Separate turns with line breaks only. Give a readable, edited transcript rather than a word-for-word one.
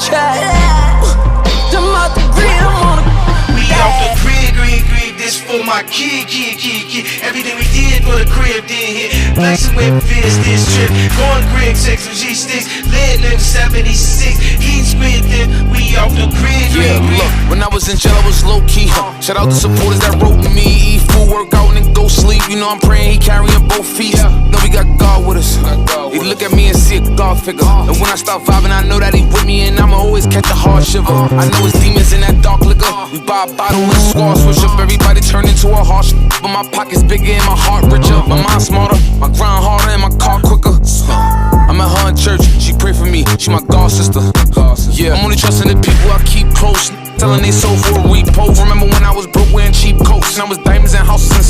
Check. Them out the grid, I'm on the.
We off the grid, this for my kid. Everything we did for the crib didn't hit. Flexing with fists this trip. Going grid, sex and G-sticks. Lead nigga 76. Eating squid then we off the grid.
Yeah, look, when I was in jail, I was low key. Shout out to supporters that wrote me. Eat food, work out, and go sleep. You know I'm praying he carrying both feet. Know we got God with us. He look at me and see a God figure. And when I start vibing, I know that he with me, and I'ma always catch a hard shiver. I know it's demons in that dark liquor. We buy a bottle and swore, switch up. Everybody turn into a harsh. But my pocket's bigger and my heart richer. My mind smarter, my grind harder, and my car quicker. I'm at her in church, she pray for me, she my God sister. Yeah, I'm only trusting the people I keep close. Telling they sold for a repo. Remember when I was broke wearing cheap coats, and I was diamonds and houses and